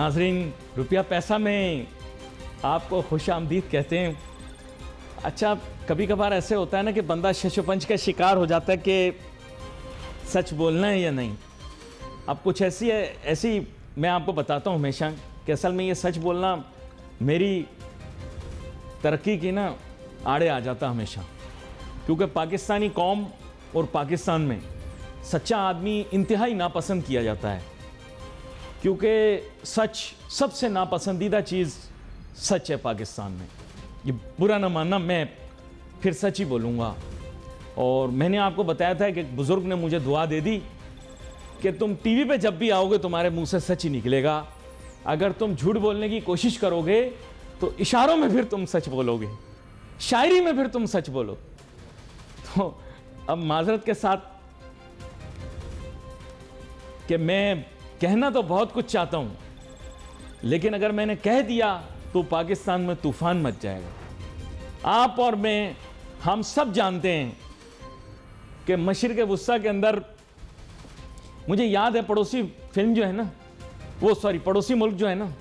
नाजरीन, रुपया पैसा में आपको खुश आमदीद कहते हैं। अच्छा, कभी कभार ऐसे होता है ना कि बंदा शशोपंच का शिकार हो जाता है कि सच बोलना है या नहीं। अब कुछ ऐसी मैं आपको बताता हूँ हमेशा कि असल में ये सच बोलना मेरी तरक्की की ना आड़े आ जाता हमेशा, क्योंकि पाकिस्तानी कौम और पाकिस्तान में सच्चा आदमी इंतहाई नापसंद किया जाता है, क्योंकि सच सबसे नापसंदीदा चीज़ सच है पाकिस्तान में। ये बुरा ना मानना, मैं फिर सच ही बोलूँगा। और मैंने आपको बताया था कि एक बुज़ुर्ग ने मुझे दुआ दे दी कि तुम टीवी पे जब भी आओगे तुम्हारे मुंह से सच ही निकलेगा। अगर तुम झूठ बोलने की कोशिश करोगे तो इशारों में फिर तुम सच बोलोगे, शायरी में फिर तुम सच बोलो। तो अब माजरत के साथ कि मैं कहना तो बहुत कुछ चाहता हूं, लेकिन अगर मैंने कह दिया तो पाकिस्तान में तूफान मच जाएगा। आप और मैं, हम सब जानते हैं कि मशरिक़ वुस्ता के अंदर, मुझे याद है पड़ोसी फिल्म जो है ना, पड़ोसी मुल्क जो है ना,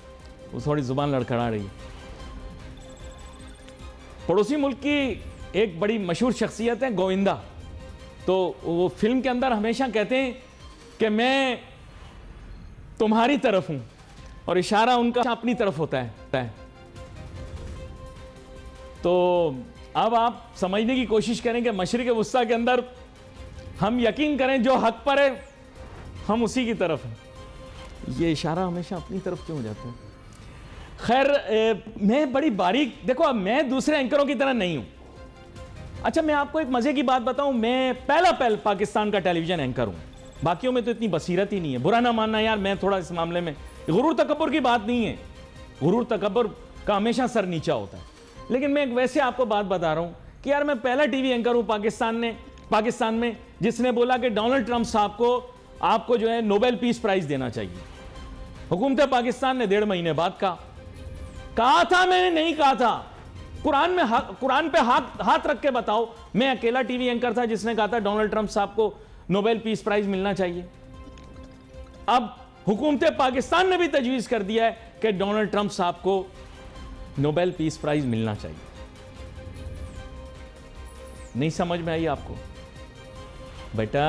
वो थोड़ी जुबान लड़खड़ा रही है। पड़ोसी मुल्क की एक बड़ी मशहूर शख्सियत है गोविंदा। तो वो फिल्म के अंदर हमेशा कहते हैं कि मैं तुम्हारी तरफ हूं, और इशारा उनका अपनी तरफ होता है। तो अब आप समझने की कोशिश करें कि मशरिक़ वुस्ता के अंदर हम यकीन करें जो हक पर है हम उसी की तरफ हैं। ये इशारा हमेशा अपनी तरफ क्यों हो जाता है? खैर, मैं बड़ी बारीक, देखो अब मैं दूसरे एंकरों की तरह नहीं हूं। अच्छा, मैं आपको एक मजे की बात बताऊं, मैं पहला पाकिस्तान का टेलीविजन एंकर हूं। बाकियों में तो इतनी बसीरत ही नहीं है, बुरा ना मानना यार, मैं थोड़ा इस मामले में, गुरूर तकब्बुर की बात नहीं है, गुरूर तकब्बुर का हमेशा सर नीचा होता है। लेकिन मैं एक वैसे आपको बात बता रहा हूं कि यार मैं पहला टीवी एंकर हूं पाकिस्तान में जिसने बोला कि डोनाल्ड ट्रंप साहब को आपको जो है नोबेल पीस प्राइज देना चाहिए। हुकूमत पाकिस्तान ने 1.5 महीने बाद कहा था, मैंने नहीं कहा था। कुरान पे हाथ रख के बताओ, मैं अकेला टीवी एंकर था जिसने कहा था डोनाल्ड ट्रंप साहब को नोबेल पीस प्राइज मिलना चाहिए। अब हुकूमत पाकिस्तान ने भी तजवीज़ कर दिया है कि डोनाल्ड ट्रंप साहब को नोबेल पीस प्राइज मिलना चाहिए। नहीं समझ में आई आपको? बेटा,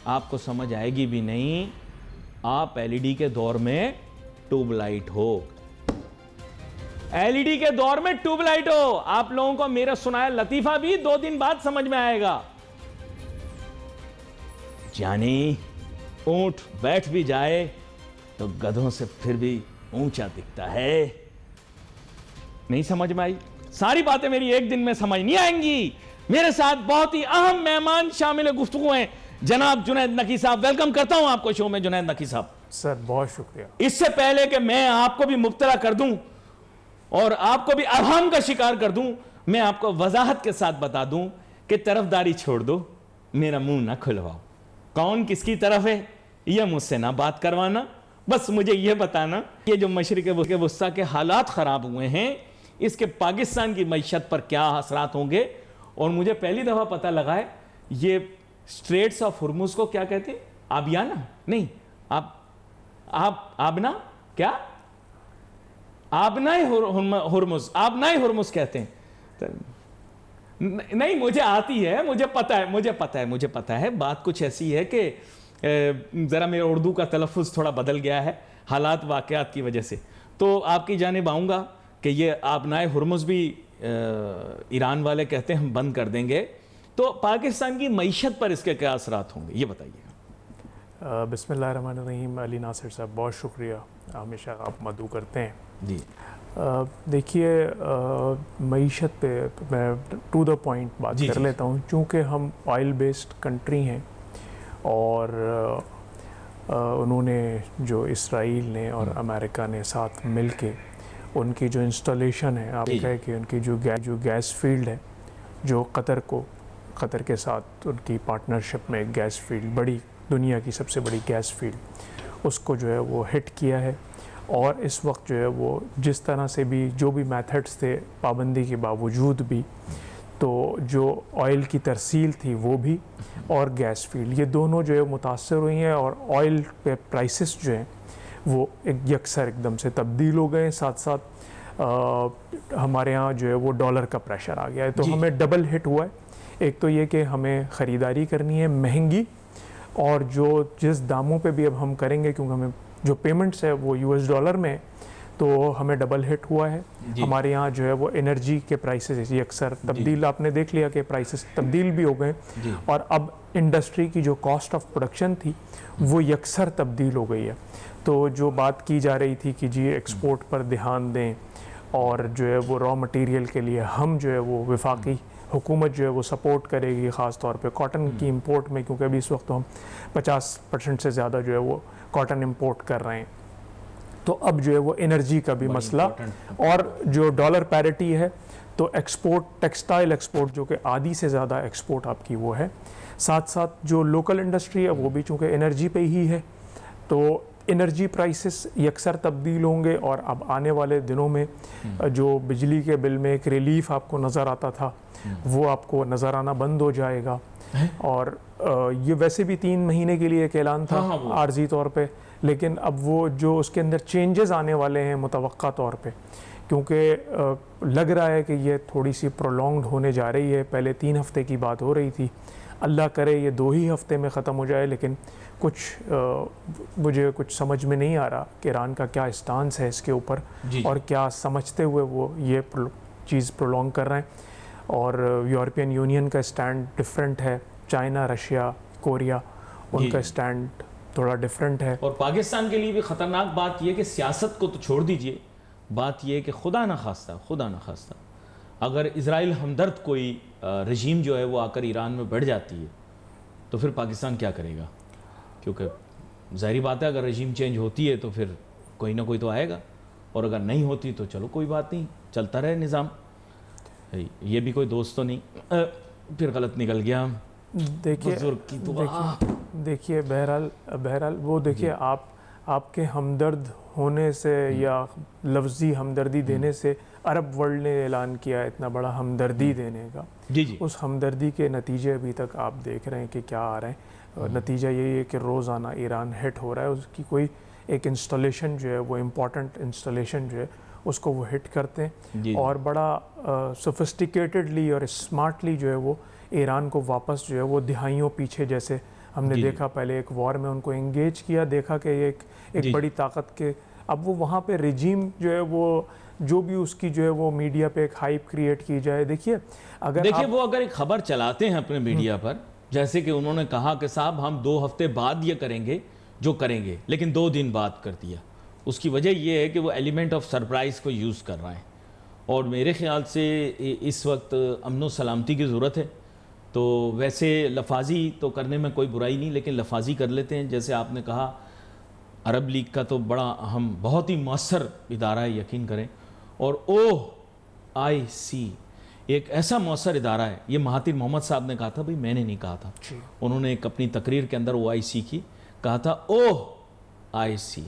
आपको समझ आएगी भी नहीं। आप एलईडी के दौर में ट्यूबलाइट हो, एलईडी के दौर में ट्यूबलाइट हो। आप लोगों को मेरा सुनाया लतीफा भी 2 दिन बाद समझ में आएगा। यानी ऊंट बैठ भी जाए तो गधों से फिर भी ऊंचा दिखता है। नहीं समझ में आई? सारी बातें मेरी एक दिन में समझ नहीं आएंगी। मेरे साथ बहुत ही अहम मेहमान शामिल गुफ्तगू हैं, जनाब जुनैद नकी साहब। वेलकम करता हूं आपको शो में जुनैद नकी साहब। सर बहुत शुक्रिया। इससे पहले कि मैं आपको भी मुब्तला कर दूं और आपको भी अवहाम का शिकार कर दूं, मैं आपको वजाहत के साथ बता दूं कि तरफदारी छोड़ दो, मेरा मुंह ना खुलवाओ। कौन किसकी तरफ है यह मुझसे ना बात करवाना, बस मुझे यह बताना कि जो मशरिक़ वुस्ता के हालात ख़राब हुए हैं, इसके पाकिस्तान की मईशत पर क्या असरात होंगे। और मुझे पहली दफ़ा पता लगा है ये स्ट्रेट्स ऑफ हुर्मुज को क्या कहते हैं? आबियाना नहीं, आबना, क्या आबनाए हुर्मुज, आबनाए हुर्मुज कहते हैं। नहीं, मुझे आती है, मुझे पता है। बात कुछ ऐसी है कि ज़रा मेरा उर्दू का तलफ़ुज़ थोड़ा बदल गया है हालात वाक़यात की वजह से। तो आपकी जानिब आऊँगा कि ये आबनाए हुर्मुज भी ईरान वाले कहते हैं हम बंद कर देंगे। तो पाकिस्तान की मईशत पर इसके क्या असरात होंगे, ये बताइएगा। बिस्मिल्लाहिर्रहमानिर्रहीम। अली नासिर साहब बहुत शुक्रिया, हमेशा आप मदू करते हैं जी। देखिए, मईशत पे मैं टू द पॉइंट बात कर लेता हूँ। चूँकि हम ऑयल बेस्ड कंट्री हैं और उन्होंने जो इसराइल ने और अमेरिका ने साथ मिल के उनकी जो इंस्टॉलेशन है, आप कहें कि उनकी जो गैस फील्ड है, जो कतर के साथ उनकी पार्टनरशिप में गैस फील्ड, बड़ी दुनिया की सबसे बड़ी गैस फील्ड, उसको जो है वो हिट किया है। और इस वक्त जो है वो जिस तरह से भी जो भी मेथड्स थे, पाबंदी के बावजूद भी, तो जो ऑयल की तरसील थी वो भी, और गैस फील्ड, ये दोनों जो है मुतासर हुई हैं। और ऑयल पे प्राइसेस जो हैं वो एक यकसर एकदम से तब्दील हो गए। साथ साथ हमारे यहाँ जो है वो डॉलर का प्रेशर आ गया है, तो हमें डबल हिट हुआ है। एक तो ये कि हमें ख़रीदारी करनी है महंगी, और जो जिस दामों पे भी अब हम करेंगे, क्योंकि हमें जो पेमेंट्स है वो US डॉलर में है, तो हमें डबल हिट हुआ है। हमारे यहाँ जो है वो एनर्जी के प्राइसेस अक्सर तब्दील, आपने देख लिया कि प्राइसेस तब्दील भी हो गए, और अब इंडस्ट्री की जो कॉस्ट ऑफ प्रोडक्शन थी वो यकसर तब्दील हो गई है। तो जो बात की जा रही थी कि जी एक्सपोर्ट पर ध्यान दें, और जो है वो रॉ मटेरियल के लिए हम जो है वो वफाकी हुकूमत जो है वो सपोर्ट करेगी, ख़ास तौर पे कॉटन की इंपोर्ट में, क्योंकि अभी इस वक्त तो हम 50% से ज़्यादा जो है वो कॉटन इंपोर्ट कर रहे हैं। तो अब जो है वो एनर्जी का भी मसला, और जो डॉलर पैरिटी है, तो एक्सपोर्ट, टेक्सटाइल एक्सपोर्ट जो कि आधी से ज़्यादा एक्सपोर्ट आपकी वो है। साथ साथ जो लोकल इंडस्ट्री है वो भी चूँकि एनर्जी पे ही है, तो एनर्जी प्राइसेस यकसर तब्दील होंगे। और अब आने वाले दिनों में जो बिजली के बिल में एक रिलीफ आपको नज़र आता था, वो आपको नज़र आना बंद हो जाएगा। और ये वैसे भी 3 महीने के लिए एक ऐलान था आर्जी तौर पे, लेकिन अब वो जो उसके अंदर चेंजेस आने वाले हैं मुतवक्का तौर पे, क्योंकि लग रहा है कि ये थोड़ी सी प्रोलॉन्ग्ड होने जा रही है। पहले 3 हफ्ते की बात हो रही थी, अल्लाह करे ये 2 ही हफ्ते में ख़त्म हो जाए, लेकिन मुझे कुछ समझ में नहीं आ रहा कि ईरान का क्या स्टांस है इसके ऊपर, और क्या समझते हुए वो ये चीज़ प्रोलॉन्ग कर रहे हैं। और यूरोपियन यूनियन का स्टैंड डिफरेंट है, चाइना, रशिया, कोरिया, उनका स्टैंड थोड़ा डिफरेंट है। और पाकिस्तान के लिए भी ख़तरनाक बात यह कि सियासत को तो छोड़ दीजिए, बात यह कि खुदा न खास्ता अगर इजराइल हमदर्द कोई रजीम जो है वो आकर ईरान में बढ़ जाती है, तो फिर पाकिस्तान क्या करेगा? क्योंकि ज़ाहिर बात है, अगर रजीम चेंज होती है तो फिर कोई ना कोई तो आएगा, और अगर नहीं होती तो चलो कोई बात नहीं, चलता रहे निज़ाम। ये भी कोई दोस्त तो नहीं, फिर गलत निकल गया। देखिए बहरहाल वो देखिए, आपके हमदर्द होने से या लफ्ज़ी हमदर्दी देने से अरब वर्ल्ड ने ऐलान किया है इतना बड़ा हमदर्दी देने का। उस हमदर्दी के नतीजे अभी तक आप देख रहे हैं कि क्या आ रहे हैं। नतीजा यही है कि रोज़ाना ईरान हिट हो रहा है, उसकी कोई एक इंस्टॉलेशन जो है वो इम्पॉर्टेंट इंस्टॉलेशन जो है उसको वो हिट करते हैं, और बड़ा सोफिस्टिकेटेडली और स्मार्टली जो है वो ईरान को वापस जो है वो दिहाइयों पीछे, जैसे हमने देखा पहले एक वॉर में उनको एंगेज किया, देखा कि ये एक बड़ी ताकत के, अब वो वहाँ पे रिजीम जो है वो जो भी उसकी जो है वो मीडिया पे एक हाइप क्रिएट की जाए। देखिए वो अगर एक खबर चलाते हैं अपने मीडिया पर, जैसे कि उन्होंने कहा कि साहब हम 2 हफ्ते बाद ये करेंगे जो करेंगे, लेकिन 2 दिन बाद कर दिया, उसकी वजह यह है कि वो एलिमेंट ऑफ सरप्राइज को यूज़ कर रहे हैं। और मेरे ख्याल से इस वक्त अमन सलामती की ज़रूरत है, तो वैसे लफाजी तो करने में कोई बुराई नहीं, लेकिन लफाजी कर लेते हैं। जैसे आपने कहा अरब लीग का तो बड़ा अहम, बहुत ही मौसर इदारा है, यकीन करें। और OIC एक ऐसा मौसर इदारा है, ये महातिर मोहम्मद साहब ने कहा था, भाई मैंने नहीं कहा था, उन्होंने एक अपनी तकरीर के अंदर OIC की कहा था OIC।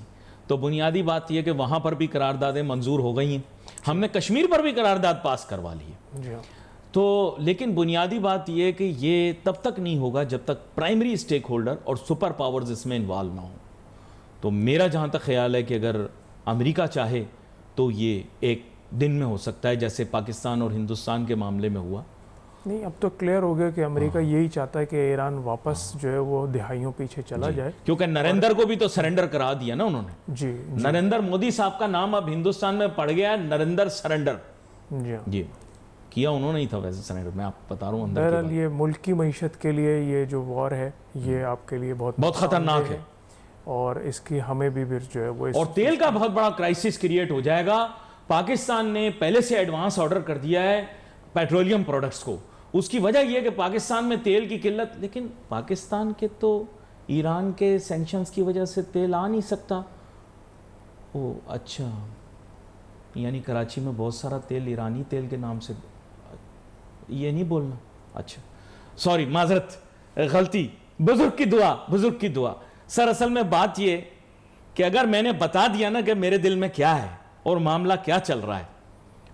तो बुनियादी बात यह कि वहाँ पर भी करारदादें मंजूर हो गई हैं, हमने कश्मीर पर भी करारदाद पास करवा ली है। तो लेकिन बुनियादी बात यह कि ये तब तक नहीं होगा जब तक प्राइमरी स्टेक होल्डर और सुपर पावर्स इसमें इन्वॉल्व ना हो। तो मेरा जहाँ तक ख्याल है कि अगर अमेरिका चाहे तो ये एक दिन में हो सकता है, जैसे पाकिस्तान और हिंदुस्तान के मामले में हुआ। नहीं, अब तो क्लियर हो गया कि अमेरिका यही चाहता है कि ईरान वापस जो है वो दिहाइयों पीछे चला जाए, क्योंकि नरेंद्र को भी तो सरेंडर करा दिया ना उन्होंने। जी। नरेंद्र मोदी साहब का नाम अब हिंदुस्तान में पड़ गया है, नरेंद्र सरेंडर। जी किया उन्होंने ही था वैसे सरेंडर, मैं आपको बता रहा हूँ। बहरहाल ये मुल्क की मईशत के लिए ये जो वॉर है ये आपके लिए बहुत खतरनाक है, और इसकी हमें भी जो है वो और तेल का बहुत बड़ा क्राइसिस क्रिएट हो जाएगा। पाकिस्तान ने पहले से एडवांस ऑर्डर कर दिया है पेट्रोलियम प्रोडक्ट्स को, उसकी वजह यह कि पाकिस्तान में तेल की किल्लत, लेकिन पाकिस्तान के तो ईरान के सैंक्शंस की वजह से तेल आ नहीं सकता। ओ अच्छा, यानी कराची में बहुत सारा तेल ईरानी तेल के नाम से, ये नहीं बोलना, अच्छा सॉरी, माजरत, गलती, बुजुर्ग की दुआ। सर असल में बात ये कि अगर मैंने बता दिया ना कि मेरे दिल में क्या है और मामला क्या चल रहा है,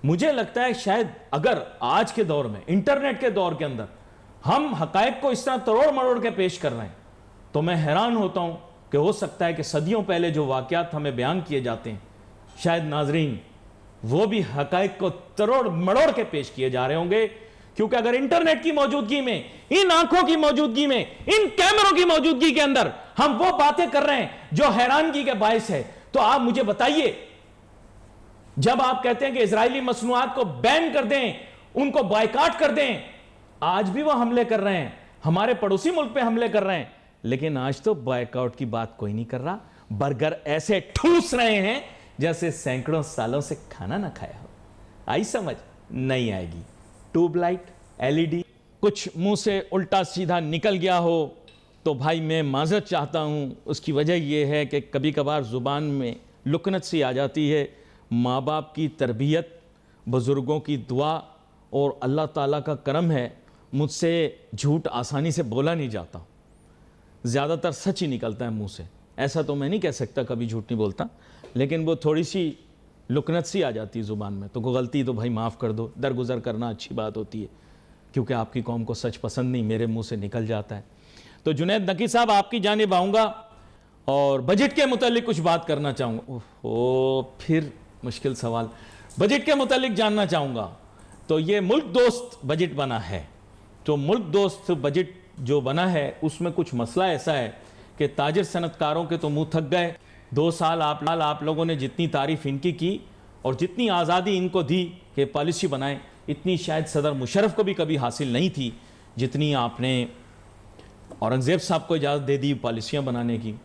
मुझे लगता है शायद अगर आज के दौर में, इंटरनेट के दौर के अंदर हम हकायक को इस तरह तरोड़ मरोड़ के पेश कर रहे हैं, तो मैं हैरान होता हूं कि हो सकता है कि सदियों पहले जो वाक़यात हमें बयान किए जाते हैं, शायद नाजरीन वो भी हकायक को तरोड़ मड़ोड़ के पेश किए जा रहे होंगे, क्योंकि अगर इंटरनेट की मौजूदगी में, इन आंखों की मौजूदगी में, इन कैमरों की मौजूदगी के अंदर हम वो बातें कर रहे हैं जो हैरानगी के बायस है, तो आप मुझे बताइए, जब आप कहते हैं कि इजरायली मसनूआत को बैन कर दें, उनको बायकाट कर दें, आज भी वो हमले कर रहे हैं, हमारे पड़ोसी मुल्क पे हमले कर रहे हैं, लेकिन आज तो बायकाट की बात कोई नहीं कर रहा। बर्गर ऐसे ठूस रहे हैं जैसे सैकड़ों सालों से खाना ना खाया हो। आई समझ? नहीं आएगी। ट्यूबलाइट, एलईडी, कुछ मुंह से उल्टा सीधा निकल गया हो तो भाई मैं माजरत चाहता हूं। उसकी वजह यह है कि कभी कभार ज़ुबान में लुकनत सी आ जाती है। माँ बाप की तरबियत, बुज़ुर्गों की दुआ और अल्लाह ताला का करम है, मुझसे झूठ आसानी से बोला नहीं जाता, ज़्यादातर सच ही निकलता है मुंह से। ऐसा तो मैं नहीं कह सकता कभी झूठ नहीं बोलता, लेकिन वो थोड़ी सी लुकनत सी आ जाती है ज़ुबान में, तो कोई गलती तो भाई माफ़ कर दो। दरगुजर करना अच्छी बात होती है, क्योंकि आपकी कौम को सच पसंद नहीं, मेरे मुंह से निकल जाता है। तो जुनैद नकी साहब, आपकी जानिब आऊँगा और बजट के मुतालिक कुछ बात करना चाहूँगा। ओह, फिर मुश्किल सवाल। बजट के मुतालिक जानना चाहूँगा। तो ये मुल्क दोस्त बजट बना है, तो मुल्क दोस्त बजट जो बना है उसमें कुछ मसला ऐसा है कि ताजिर सनतकारों के तो मुंह थक गए। 2 साल आप लोगों ने जितनी तारीफ इनकी की और जितनी आज़ादी इनको दी कि पॉलिसी बनाएं, इतनी शायद सदर मुशर्रफ को भी कभी हासिल नहीं थी जितनी आपने औरंगज़ेब साहब को इजाज़त दे दी पॉलिसियाँ बनाने की।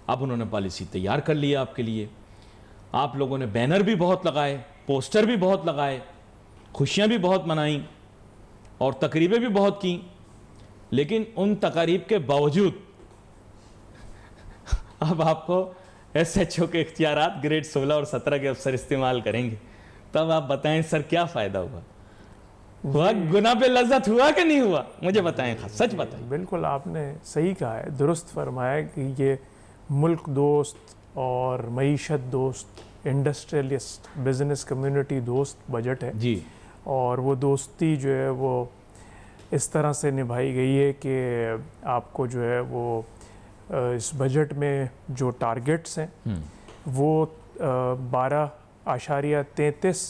अब उन्होंने पॉलिसी तैयार कर लिया आपके लिए। आप लोगों ने बैनर भी बहुत लगाए, पोस्टर भी बहुत लगाए, खुशियाँ भी बहुत मनाई और तकरीबें भी बहुत की, लेकिन उन तकारीब के बावजूद अब आपको SHO के इख्तियारात ग्रेड 16 और 17 के अफसर इस्तेमाल करेंगे। तब आप बताएं सर, क्या फ़ायदा हुआ गुनाह पे लज्जत हुआ कि नहीं हुआ? मुझे बताएं, सच बताएं। बिल्कुल आपने सही कहा है, दुरुस्त फरमाया कि ये मुल्क दोस्त और मईशत दोस्त, इंडस्ट्रियलिस्ट, बिजनेस कम्युनिटी दोस्त बजट है जी। और वो दोस्ती जो है वो इस तरह से निभाई गई है कि आपको जो है वो इस बजट में जो टारगेट्स हैं वो 12.33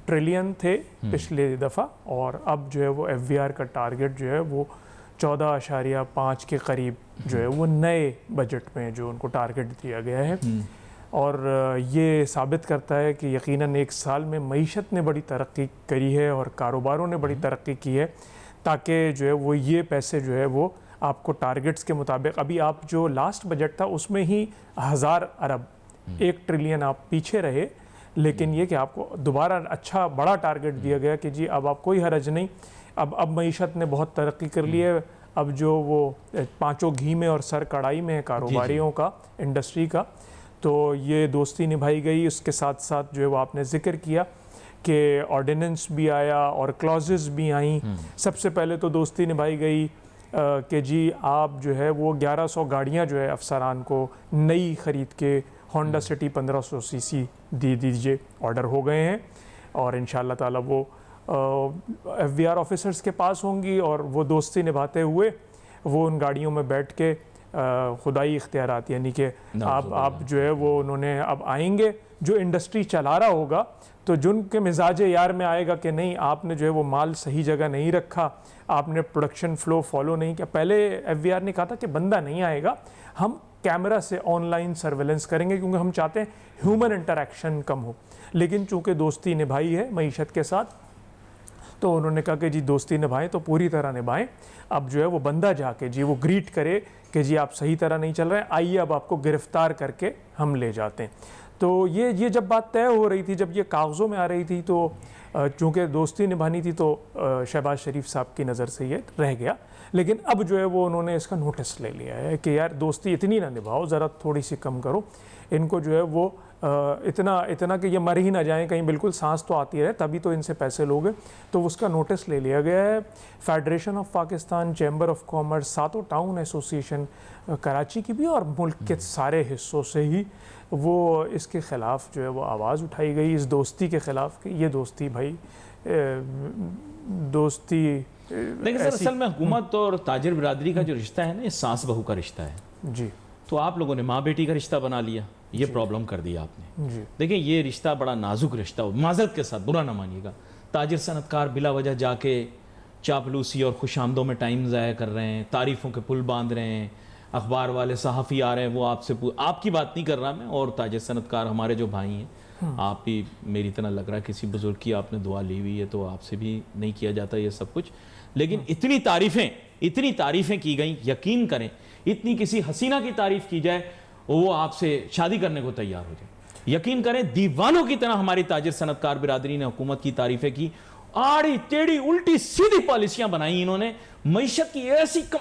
ट्रिलियन थे पिछले दफ़ा, और अब जो है वो FVR का टारगेट जो है वो 14.5 के करीब जो है वो नए बजट में जो उनको टारगेट दिया गया है। और ये साबित करता है कि यकीनन 1 साल में मईशत ने बड़ी तरक्की करी है और कारोबारों ने बड़ी तरक्की की है, ताकि जो है वो ये पैसे जो है वो आपको टारगेट्स के मुताबिक, अभी आप जो लास्ट बजट था उसमें ही 1000 अरब 1 ट्रिलियन आप पीछे रहे, लेकिन ये कि आपको दोबारा अच्छा बड़ा टारगेट दिया गया कि जी अब आप कोई हरज नहीं, अब मईशत ने बहुत तरक्की कर ली है। अब जो वो पाँचों घी में और सर कढ़ाई में है कारोबारियों का, इंडस्ट्री का, तो ये दोस्ती निभाई गई। उसके साथ साथ जो है वो आपने जिक्र किया कि ऑर्डिनेंस भी आया और क्लॉजेस भी आई। सबसे पहले तो दोस्ती निभाई गई कि जी आप जो है वो 1100 गाड़ियाँ जो है अफसरान को नई ख़रीद के होंडा सिटी 1500 सीसी दीजिए, ऑर्डर हो गए हैं और इंशाअल्लाह ताला वो FVR ऑफिसर्स के पास होंगी और वो दोस्ती निभाते हुए वो उन गाड़ियों में बैठ के खुदाई इख्तियारात, यानी कि आप जो है वो उन्होंने अब आएंगे, जो इंडस्ट्री चला रहा होगा तो जिनके मिजाज यार में आएगा कि नहीं आपने जो है वो माल सही जगह नहीं रखा, आपने प्रोडक्शन फ़्लो फॉलो नहीं किया। पहले FVR ने कहा था कि बंदा नहीं आएगा, हम कैमरा से ऑनलाइन सर्वेलेंस करेंगे क्योंकि हम चाहते हैं ह्यूमन इंटरेक्शन कम हो, लेकिन चूँकि दोस्ती निभाई है मईशत के साथ तो उन्होंने कहा कि जी दोस्ती निभाएं तो पूरी तरह निभाएं। अब जो है वो बंदा जाके जी वो ग्रीट करे कि जी आप सही तरह नहीं चल रहे हैं, आइए अब आपको गिरफ़्तार करके हम ले जाते हैं। तो ये जब बात तय हो रही थी, जब ये कागज़ों में आ रही थी, तो चूँकि दोस्ती निभानी थी तो शहबाज शरीफ साहब की नज़र से ये रह गया, लेकिन अब जो है वो उन्होंने इसका नोटिस ले लिया है कि यार दोस्ती इतनी ना निभाओ, ज़रा थोड़ी सी कम करो, इनको जो है वो इतना कि ये मर ही ना जाएं, कहीं बिल्कुल सांस तो आती रहे, तभी तो इनसे पैसे लोगे। तो उसका नोटिस ले लिया गया है। Federation of Pakistan, chamber of commerce, सातों टाउन एसोसिएशन कराची की भी और मुल्क के सारे हिस्सों से ही वो इसके ख़िलाफ़ जो है वो आवाज़ उठाई गई, इस दोस्ती के ख़िलाफ़ कि ये दोस्ती भाई दोस्ती। लेकिन सर असल में हुकूमत और ताजिर बिरादरी का जो रिश्ता है ना, ये सास बहू का रिश्ता है जी। तो आप लोगों ने माँ बेटी का रिश्ता बना लिया, ये प्रॉब्लम कर दिया आपने। जी देखिए ये रिश्ता बड़ा नाजुक रिश्ता हो, माजरत के साथ बुरा ना मानिएगा। ताजिर सनतकार बिला वजह जाके चापलूसी और खुशामदों में टाइम ज़ाया कर रहे हैं, तारीफ़ों के पुल बांध रहे हैं, अखबार वाले सहाफ़ी आ रहे हैं, वो आपसे आपकी बात नहीं कर रहा मैं, और ताजिर सनतकार हमारे जो भाई हैं, आप भी मेरी तरह लग रहा है किसी बुजुर्ग की आपने दुआ ली हुई है, तो आपसे भी नहीं किया जाता ये सब कुछ। लेकिन इतनी तारीफ़ें की गई, यकीन करें इतनी किसी हसीना की तारीफ़ की जाए वो आपसे शादी करने को तैयार हो जाए। यकीन करें दीवानों की तरह हमारी ताजिर सनतकार बिरादरी ने हुकूमत की तारीफ़ें की, आड़ी टेढ़ी उल्टी सीधी पॉलिसियां बनाई इन्होंने, मईशत की ऐसी कम,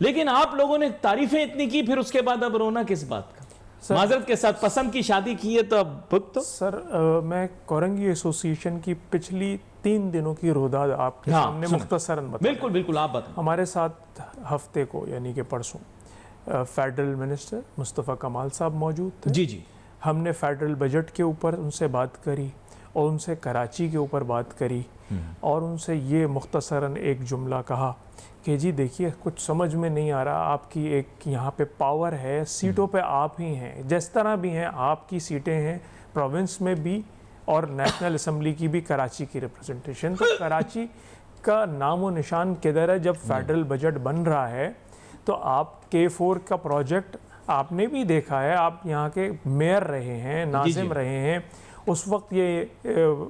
लेकिन आप लोगों ने तारीफ़ें इतनी की, फिर उसके बाद अब रोना किस बात का? माजरत के साथ पसंद की शादी की है तो अब भुगतो। सर मैं कोरंगी एसोसिएशन की पिछली 3 दिनों की रोदाद आपके सामने मुख्तसरन बता। बिल्कुल बिल्कुल, आप बताएं। हमारे साथ हफ्ते को यानी कि परसों फेडरल मिनिस्टर मुस्तफ़ा कमाल साहब मौजूद थे। जी जी। हमने फेडरल बजट के ऊपर उनसे बात करी और उनसे कराची के ऊपर बात करी और उनसे ये मुख्तसरन एक जुमला कहा कि जी देखिए कुछ समझ में नहीं आ रहा, आपकी एक यहाँ पे पावर है, सीटों पे आप ही हैं, जिस तरह भी हैं आपकी सीटें हैं प्रोविंस में भी और नेशनल असम्बली की भी, कराची की रिप्रेजेंटेशन, तो कराची का नामो निशान किधर है? जब फेडरल बजट बन रहा है तो आप K4 का प्रोजेक्ट आपने भी देखा है, आप यहाँ के मेयर रहे हैं, नाजिम रहे हैं, उस वक्त ये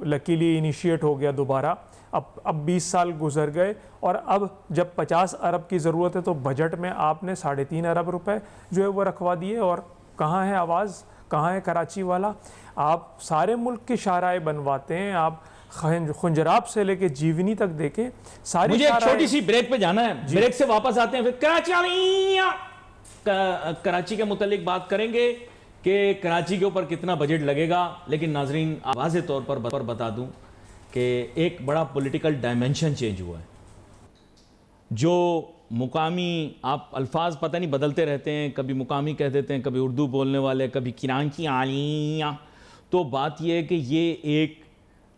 लकीली इनिशिएट हो गया दोबारा। अब 20 साल गुजर गए और अब जब 50 अरब की ज़रूरत है तो बजट में आपने 3.5 अरब रुपए जो है वो रखवा दिए। और कहाँ है आवाज़, कहाँ है कराची वाला? आप सारे मुल्क की शाहराएँ बनवाते हैं, आप खुंजराब से लेके जीवनी तक देखें सारी। मुझे एक छोटी सी ब्रेक पे जाना है, ब्रेक से वापस आते हैं, फिर कराची के मुतालिक बात करेंगे कि कराची के ऊपर कितना बजट लगेगा। लेकिन नाजरीन वाज़े तौर पर बता दूं कि एक बड़ा पॉलिटिकल डायमेंशन चेंज हुआ है। जो मुकामी, आप अल्फाज पता नहीं बदलते रहते हैं, कभी मुकामी कह देते हैं, कभी उर्दू बोलने वाले, कभी किरान की आलियाँ, तो बात यह है कि ये एक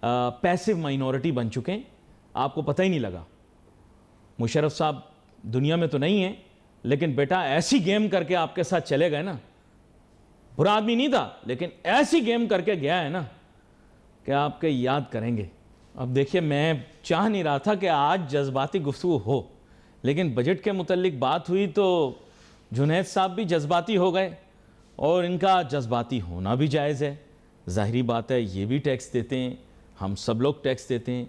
पैसिव माइनॉरिटी बन चुके हैं, आपको पता ही नहीं लगा। मुशर्रफ साहब दुनिया में तो नहीं है, लेकिन बेटा ऐसी गेम करके आपके साथ चले गए ना, बुरा आदमी नहीं था लेकिन ऐसी गेम करके गया है ना कि आपके याद करेंगे। अब देखिए मैं चाह नहीं रहा था कि आज जज्बाती गुफ्तगू हो, लेकिन बजट के मुतल्लिक बात हुई तो जुनैद साहब भी जज्बाती हो गए, और इनका जज्बाती होना भी जायज़ है, ज़ाहिरी बात है, ये भी टैक्स देते हैं, हम सब लोग टैक्स देते हैं,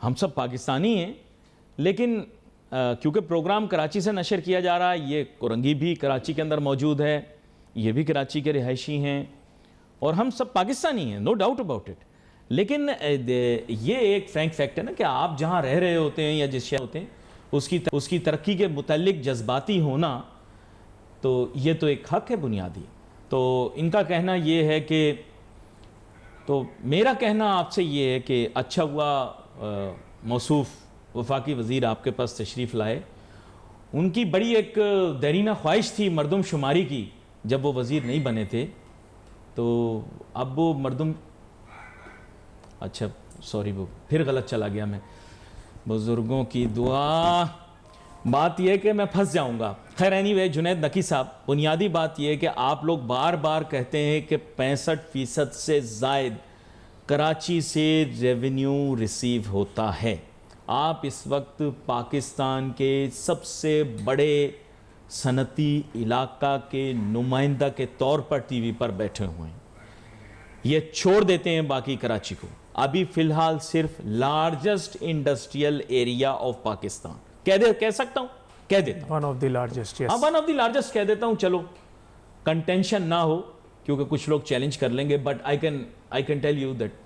हम सब पाकिस्तानी हैं। लेकिन क्योंकि प्रोग्राम कराची से नशर किया जा रहा है, ये कोरंगी भी कराची के अंदर मौजूद है, ये भी कराची के रिहायशी हैं और हम सब पाकिस्तानी हैं, नो डाउट अबाउट इट। लेकिन ये एक फ्रैंक फैक्ट है ना कि आप जहाँ रह रहे होते हैं या जिस शहर होते हैं उसकी तरक्की के मुतल्लिक जज्बाती होना, तो ये तो एक हक है बुनियादी। तो इनका कहना ये है कि, तो मेरा कहना आपसे ये है कि अच्छा हुआ मौसूफ वफाकी वज़ीर आपके पास तशरीफ़ लाए। उनकी बड़ी एक देरीना ख्वाहिश थी मरदमशुमारी की, जब वो वज़ीर नहीं बने थे, तो अब वो मरदम, अच्छा सॉरी वो फिर गलत चला गया मैं, बुज़ुर्गों की दुआ, बात यह है कि मैं फंस जाऊंगा। खैर एनीवे जुनैद नकी साहब, बुनियादी बात यह है कि आप लोग बार बार कहते हैं कि 65% से ज़ायद कराची से रेवेन्यू रिसीव होता है। आप इस वक्त पाकिस्तान के सबसे बड़े सनती इलाका के नुमाइंदा के तौर पर टीवी पर बैठे हुए हैं, ये छोड़ देते हैं बाकी कराची को। अभी फ़िलहाल सिर्फ largest industrial area of Pakistan कह सकता हूँ, कह देता हूँ, वन ऑफ द लार्जेस्ट, हाँ वन ऑफ द लार्जेस्ट कह देता हूँ। चलो कंटेंशन ना हो क्योंकि कुछ लोग चैलेंज कर लेंगे, but I can tell you that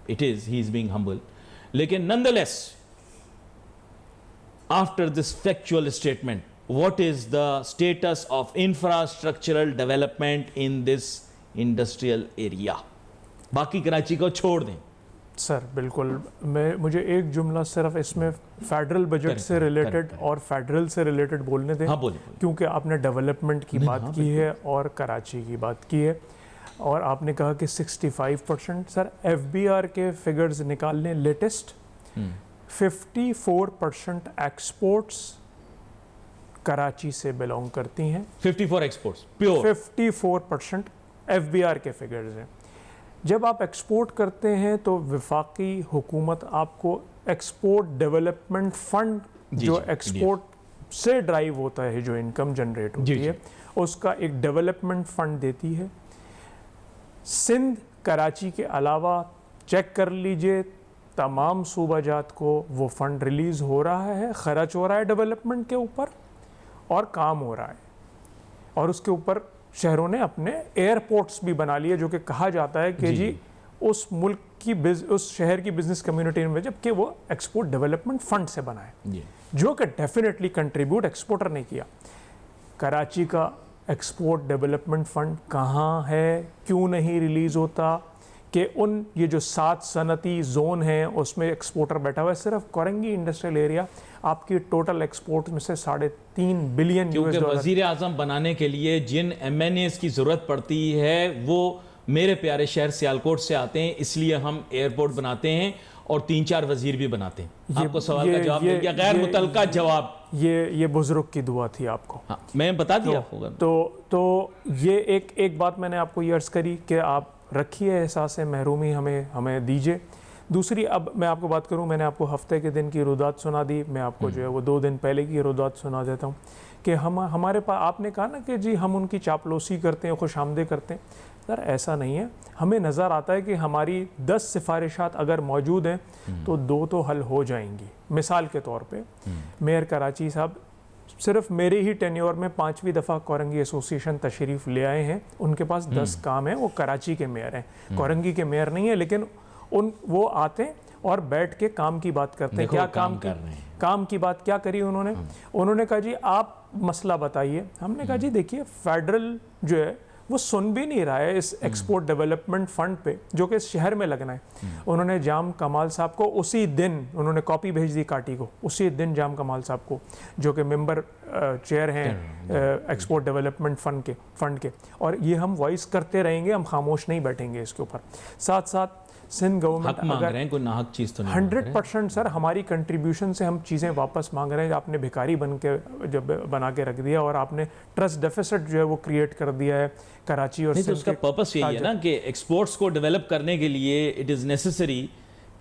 it is, he is being humble. लेकिन nonetheless after this factual statement, what is the status of infrastructural development in this industrial area? बाकी कराची को छोड़ दें। सर बिल्कुल, मुझे एक जुमला सिर्फ इसमें फेडरल बजट से रिलेटेड और फेडरल से रिलेटेड बोलने दें। हाँ बोले। क्योंकि आपने डेवलपमेंट की बात की है और कराची की बात की है, और आपने कहा कि 65%, सर FBR के फिगर्स निकाल लें लेटेस्ट, 54% एक्सपोर्ट्स कराची से बिलोंग करती हैं। 54 एक्सपोर्ट्स प्योर 54% FBR के फिगर्स हैं। जब आप एक्सपोर्ट करते हैं तो वफाकी हुकूमत आपको एक्सपोर्ट डेवलपमेंट फंड जो एक्सपोर्ट से ड्राइव होता है, जो इनकम जनरेट होती है, उसका एक डेवलपमेंट फंड देती है। सिंध कराची के अलावा चेक कर लीजिए तमाम सूबाजात को वो फंड रिलीज़ हो रहा है, खर्च हो रहा है डेवलपमेंट के ऊपर और काम हो रहा है। और उसके ऊपर शहरों ने अपने एयरपोर्ट्स भी बना लिए, जो कि कहा जाता है कि जी उस मुल्क की उस शहर की बिजनेस कम्युनिटी में, जबकि वो एक्सपोर्ट डेवलपमेंट फंड से बना है, जो कि डेफिनेटली कंट्रीब्यूट एक्सपोर्टर ने किया। कराची का एक्सपोर्ट डेवलपमेंट फंड कहाँ है, क्यों नहीं रिलीज़ होता कि उन ये जो 7 सनती जोन हैं उसमें एक्सपोर्टर बैठा हुआ है। सिर्फ कोरंगी इंडस्ट्रियल एरिया आपकी टोटल एक्सपोर्ट में से 3.5 बिलियन क्योंकि वजीर आजम बनाने के लिए जिन MNAs की ज़रूरत पड़ती है वो मेरे प्यारे शहर सियालकोट से आते हैं, इसलिए हम एयरपोर्ट बनाते हैं और 3-4 वजीर भी बनाते हैं। आपको सवाल का जवाब मिल गया, गैर मुतलका जवाब। ये बुजुर्ग की दुआ थी आपको। हाँ, मैं बता दिया होगा। तो ये एक बात मैंने आपको ये अर्ज़ करी कि आप रखिए एहसास महरूमी हमें दीजिए। दूसरी, अब मैं आपको बात करूं, मैंने आपको हफ्ते के दिन की रुदात सुना दी, मैं आपको जो है वो 2 दिन पहले की रुदात सुना देता हूं कि हमारे पास, आपने कहा ना कि जी हम उनकी चापलूसी करते हैं, खुशामदे करते हैं। सर ऐसा नहीं है, हमें नज़र आता है कि हमारी 10 सिफारिशात अगर मौजूद हैं तो 2 तो हल हो जाएंगी। मिसाल के तौर पे मेयर कराची साहब सिर्फ मेरे ही टेन्योर में 5वीं दफ़ा कोरंगी एसोसिएशन तशरीफ़ ले आए हैं। उनके पास 10 काम है, वो कराची के मेयर हैं, कोरंगी के मेयर नहीं है, लेकिन वो आते हैं और बैठ के काम की बात करते हैं। क्या काम कर रहे हैं, काम की बात क्या करी उन्होंने कहा जी आप मसला बताइए। हमने कहा जी देखिए फेडरल जो है वो सुन भी नहीं रहा है इस एक्सपोर्ट डेवलपमेंट फंड पे, जो कि शहर में लगना है। उन्होंने जाम कमाल साहब को उसी दिन उन्होंने कॉपी भेज दी काटी को, उसी दिन जाम कमाल साहब को, जो कि मेंबर चेयर हैं एक्सपोर्ट डेवलपमेंट फंड के, और ये हम वॉइस करते रहेंगे, हम खामोश नहीं बैठेंगे इसके ऊपर। साथ साथ सिंध गवर्नमेंट अगर कोई नाहक चीज़ तो नहीं 100% सर हमारी कंट्रीब्यूशन से हम चीज़ें वापस मांग रहे हैं। आपने भिखारी बना के रख दिया और आपने ट्रस्ट डेफिसिट जो है वो क्रिएट कर दिया है कराची और नहीं, तो उसका पर्पस यही है ना कि एक्सपोर्ट्स को डेवलप करने के लिए इट इज़ नेसेसरी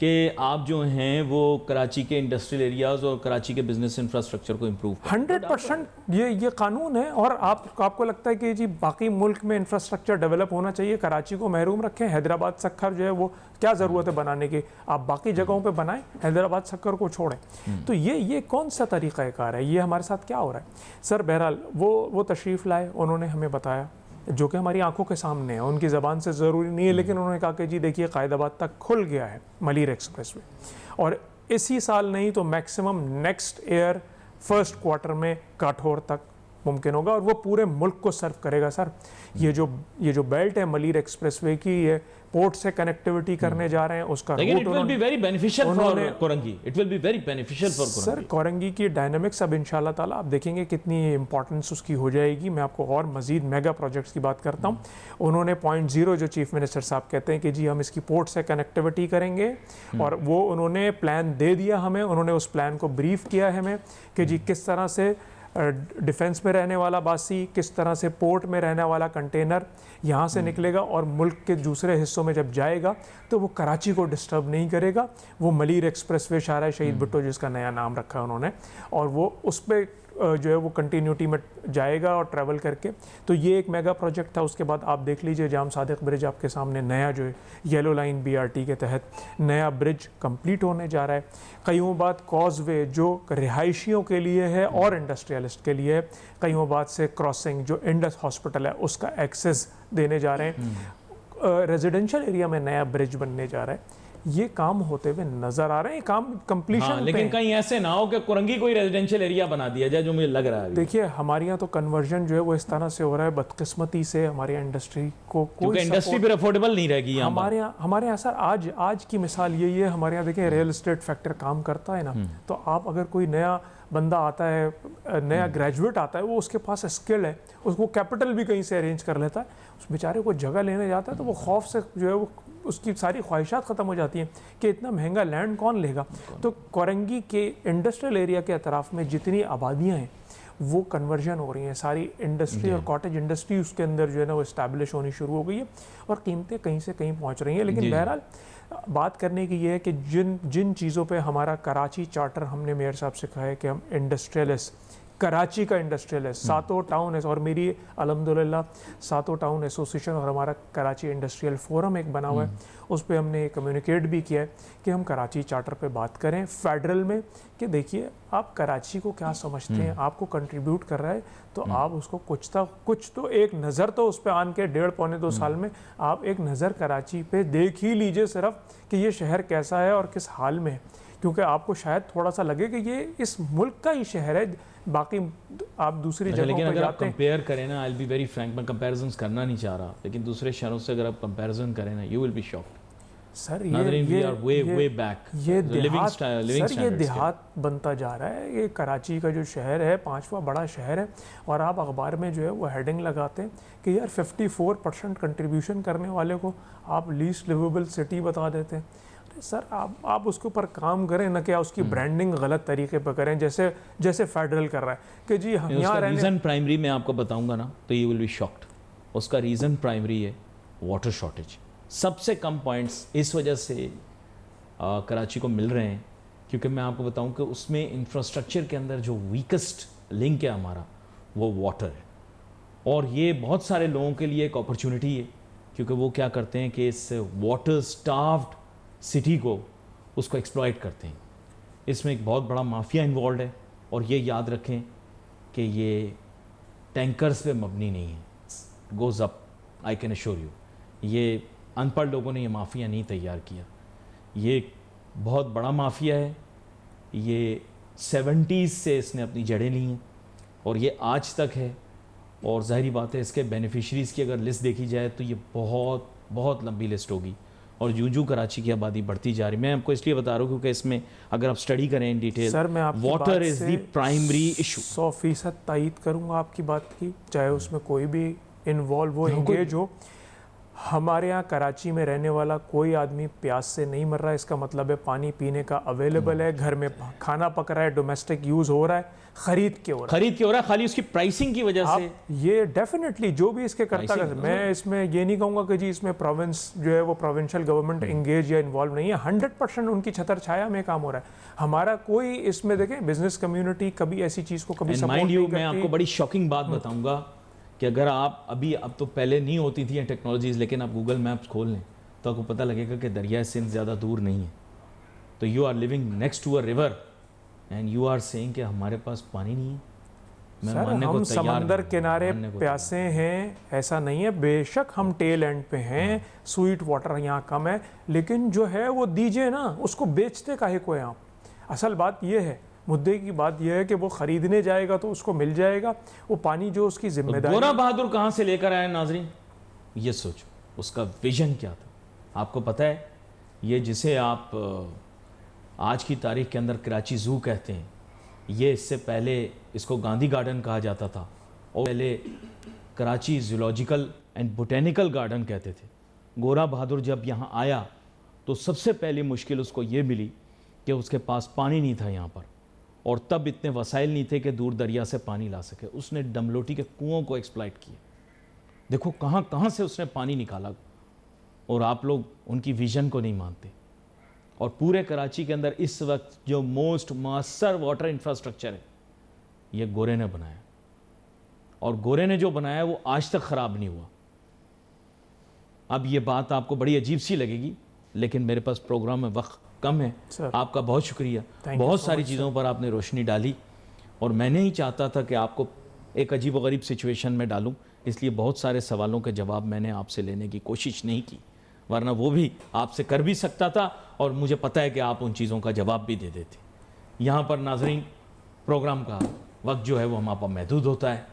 कि आप जो हैं वो कराची के इंडस्ट्रियल एरियाज़ और कराची के बिजनेस इंफ्रास्ट्रक्चर को इम्प्रूव 100% ये कानून है। और आपको लगता है कि जी बाकी मुल्क में इंफ्रास्ट्रक्चर डेवलप होना चाहिए, कराची को महरूम रखें, हैदराबाद सक्खर जो है वो क्या ज़रूरत है बनाने की, आप बाकी जगहों पे बनाएं, हैदराबाद सक्खर को छोड़ें। तो ये कौन सा तरीक़ाकार है, ये हमारे साथ क्या हो रहा है। सर बहरहाल वो तशरीफ़ लाए, उन्होंने हमें बताया जो कि हमारी आंखों के सामने है, उनकी ज़बान से ज़रूरी नहीं है, लेकिन उन्होंने कहा कि जी देखिए कायदाबाद तक खुल गया है मलीर एक्सप्रेसवे, और इसी साल नहीं तो maximum next year first quarter में काठौर तक मुमकिन होगा, और वो पूरे मुल्क को सर्व करेगा। सर ये जो बेल्ट है मलीर एक्सप्रेसवे की, ये पोर्ट से कनेक्टिविटी करने जा रहे हैं, उसका route it will be very beneficial for Korangi, it will be very beneficial for Korangi. Sir Korangi की डायनामिक्स अब इंशाल्लाह ताला आप देखेंगे कितनी इंपॉर्टेंस उसकी हो जाएगी। मैं आपको और मजीद मेगा प्रोजेक्ट्स की बात करता हूँ। उन्होंने 0.0 जो चीफ मिनिस्टर साहब कहते हैं कि जी हम इसकी पोर्ट से कनेक्टिविटी करेंगे, और वो उन्होंने प्लान दे दिया हमें, उन्होंने उस प्लान को ब्रीफ किया है हमें कि जी किस तरह से डिफेंस में रहने वाला बासी, किस तरह से पोर्ट में रहने वाला कंटेनर यहाँ से निकलेगा और मुल्क के दूसरे हिस्सों में जब जाएगा तो वो कराची को डिस्टर्ब नहीं करेगा। वो मलीर एक्सप्रेसवे शाहरा शहीद भुट्टो जिसका नया नाम रखा है उन्होंने, और वो उस पर जो है वो कंटिन्यूटी में जाएगा और ट्रैवल करके। तो ये एक मेगा प्रोजेक्ट था। उसके बाद आप देख लीजिए जाम सादिक ब्रिज आपके सामने नया जो है येलो लाइन BRT के तहत नया ब्रिज कंप्लीट होने जा रहा है। कईयोबाद कॉजवे जो रिहायशियों के लिए है और इंडस्ट्रियलिस्ट के लिए है, कईयोबाद से क्रॉसिंग जो इंडस हॉस्पिटल है उसका एक्सेस देने जा रहे हैं। रेजिडेंशियल एरिया में नया ब्रिज बनने जा रहा है। ये काम होते हुए नजर आ रहे हैं, काम कंप्लीशन। हाँ, लेकिन कहीं ऐसे ना हो कि कोरंगी कोई रेजिडेंशियल एरिया बना दिया जाए, जो मुझे लग रहा है। देखिए हमारे यहाँ तो कन्वर्जन जो है वो इस तरह से हो रहा है बदकिस्मती से, हमारे यहाँ इंडस्ट्री को कोई इंडस्ट्री भी अफोर्डेबल नहीं रहेगी। हमारे यहाँ सर आज की मिसाल यही है। हमारे यहाँ देखिए रियल एस्टेट फैक्टर काम करता है ना, तो आप अगर कोई नया बंदा आता है, नया ग्रेजुएट आता है, वो उसके पास स्किल है, उसको कैपिटल भी कहीं से अरेंज कर लेता है, उस बेचारे को जगह लेने जाता है तो वो खौफ से जो है वो उसकी सारी ख्वाहिशात ख़त्म हो जाती हैं कि इतना महंगा लैंड कौन लेगा। तो कोरंगी के इंडस्ट्रियल एरिया के अतराफ़ में जितनी आबादियाँ हैं वो कन्वर्जन हो रही हैं, सारी इंडस्ट्री और कॉटेज इंडस्ट्री उसके अंदर जो है ना वो इस्टेब्लिश होनी शुरू हो गई है और कीमतें कहीं से कहीं पहुंच रही हैं। लेकिन बहरहाल बात करने की ये है कि जिन चीज़ों पे हमारा कराची चार्टर हमने मेयर साहब से कहा है कि हम इंडस्ट्रियलिस्ट, कराची का इंडस्ट्रियल है, सातों टाउन है, और मेरी अल्हम्दुलिल्लाह सातों टाउन एसोसिएशन और हमारा कराची इंडस्ट्रियल फोरम एक बना हुआ है, उस पर हमने कम्युनिकेट भी किया है कि हम कराची चार्टर पे बात करें फेडरल में कि देखिए आप कराची को क्या समझते हैं, आपको कंट्रीब्यूट कर रहा है तो आप उसको कुछ तो एक नज़र तो उस पर आन के 1.5-2 साल में आप एक नज़र कराची पे देख ही लीजिए सिर्फ कि ये शहर कैसा है और किस हाल में है, क्योंकि आपको शायद थोड़ा सा लगे कि ये इस मुल्क का ही शहर है, बाकी आप दूसरी जगहों लेकिन पर अगर आप जाते हैं। कंपेयर करें ना, I will be very Frank, मैं कंपैरिजन्स करना नहीं चाह रहा, लेकिन दूसरे शहरों से अगर आप कंपैरिजन करें ना, you will be shocked sir ये देहात बनता जा रहा है। ये कराची का जो शहर है 5वां बड़ा शहर है और आप अखबार में जो है वो हेडिंग लगाते हैं कि यार 54% कंट्रीब्यूशन करने वाले को आप लीस्ट लिवेबल सिटी बता देते हैं। अरे सर आप उसके ऊपर काम करें ना, क्या उसकी ब्रांडिंग गलत तरीके पर करें जैसे फेडरल कर रहा है कि जी यहाँ रीज़न प्राइमरी मैं आपको बताऊंगा ना तो यू विल बी शॉक्ड। उसका रीज़न प्राइमरी है वाटर शॉर्टेज। सबसे कम पॉइंट्स इस वजह से कराची को मिल रहे हैं क्योंकि मैं आपको बताऊं कि उसमें इंफ्रास्ट्रक्चर के अंदर जो वीकेस्ट लिंक है हमारा वो वाटर है, और ये बहुत सारे लोगों के लिए एक अपॉर्चुनिटी है क्योंकि वो क्या करते हैं कि इस वाटर स्टार्व्ड सिटी को उसको एक्सप्लॉइट करते हैं। इसमें एक बहुत बड़ा माफिया इन्वॉल्व है और ये याद रखें कि ये टैंकर्स पे मबनी नहीं है, goes up, I can assure you. ये अनपढ़ लोगों ने ये माफिया नहीं तैयार किया, ये बहुत बड़ा माफिया है। ये 70s से इसने अपनी जड़ें ली हैं और ये आज तक है, और ज़ाहिरी बात है इसके बेनिफिशरीज़ की अगर लिस्ट देखी जाए तो ये बहुत बहुत लंबी लिस्ट होगी, और यूं कराची की आबादी बढ़ती जा रही है। मैं आपको इसलिए बता रहा हूँ क्योंकि इसमें अगर आप स्टडी करें इन डिटेल, सर मैं आपकी water is the primary issue. 100% तायद करूँगा आपकी बात की, चाहे उसमें कोई भी इन्वॉल्व हो, इंगेज हो। हमारे यहाँ कराची में रहने वाला कोई आदमी प्यास से नहीं मर रहा है, इसका मतलब है पानी पीने का अवेलेबल है, घर में खाना पक रहा है, डोमेस्टिक यूज़ हो रहा है, खरीद के हो रहा है, खाली उसकी प्राइसिंग की वजह से। ये डेफिनेटली जो भी इसके करता है, मैं इसमें ये नहीं कहूँगा कि जी इसमें प्रोविंस जो है वो प्रोविंशियल गवर्नमेंट इंगेज या इन्वॉल्व नहीं है, 100% उनकी छतर छाया में काम हो रहा है। हमारा कोई इसमें देखें बिजनेस कम्युनिटी कभी ऐसी चीज़ को कभी सपोर्ट नहीं करती। मैं आपको बड़ी शॉकिंग बात बताऊंगा कि अगर आप अब तो पहले नहीं होती थी टेक्नोलॉजीज़, लेकिन आप गूगल मैप्स खोल लें तो आपको पता लगेगा कि दरिया सिंध ज़्यादा दूर नहीं है। तो you are living next to a river and you are saying कि हमारे पास पानी नहीं है। मैं मानने को तैयार, समंदर किनारे प्यासे हैं ऐसा नहीं है, बेशक हम टेल एंड पे हैं, स्वीट वाटर यहाँ कम है, लेकिन जो है वो दीजिए ना, उसको बेचते काहे को हैं आप। असल बात ये है, मुद्दे की बात यह है कि वो खरीदने जाएगा तो उसको मिल जाएगा, वो पानी जो उसकी जिम्मेदारी। गोरा बहादुर कहाँ से लेकर आया नाजरीन, ये सोचो उसका विजन क्या था। आपको पता है ये जिसे आप आज की तारीख के अंदर कराची ज़ू कहते हैं, ये इससे पहले इसको गांधी गार्डन कहा जाता था और पहले Karachi zoological and botanical garden कहते थे। गोरा बहादुर जब यहाँ आया तो सबसे पहली मुश्किल उसको ये मिली कि उसके पास पानी नहीं था यहाँ पर, और तब इतने वसाइल नहीं थे कि दूर दरिया से पानी ला सके। उसने डमलोटी के कुओं को एक्सप्लॉइट किया। देखो कहाँ कहाँ से उसने पानी निकाला, और आप लोग उनकी विजन को नहीं मानते। और पूरे कराची के अंदर इस वक्त जो मोस्ट मास्टर वाटर इंफ्रास्ट्रक्चर है ये गोरे ने बनाया, और गोरे ने जो बनाया वो आज तक ख़राब नहीं हुआ। अब ये बात आपको बड़ी अजीब सी लगेगी, लेकिन मेरे पास प्रोग्राम में वक्त कम है। आपका बहुत शुक्रिया, बहुत सारी चीज़ों पर आपने रोशनी डाली, और मैं नहीं चाहता था कि आपको एक अजीब व गरीब सिचुएशन में डालूं, इसलिए बहुत सारे सवालों के जवाब मैंने आपसे लेने की कोशिश नहीं की, वरना वो भी आपसे कर भी सकता था और मुझे पता है कि आप उन चीज़ों का जवाब भी दे देते। यहाँ पर नाजरीन प्रोग्राम का वक्त जो है वो हमारे पास महदूद होता है।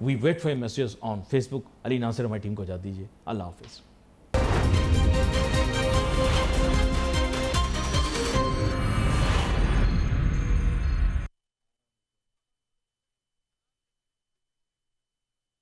We wait for messages on Facebook. Ali Nasir हमारी टीम को जा दीजिए। अल्लाह हाफिज़।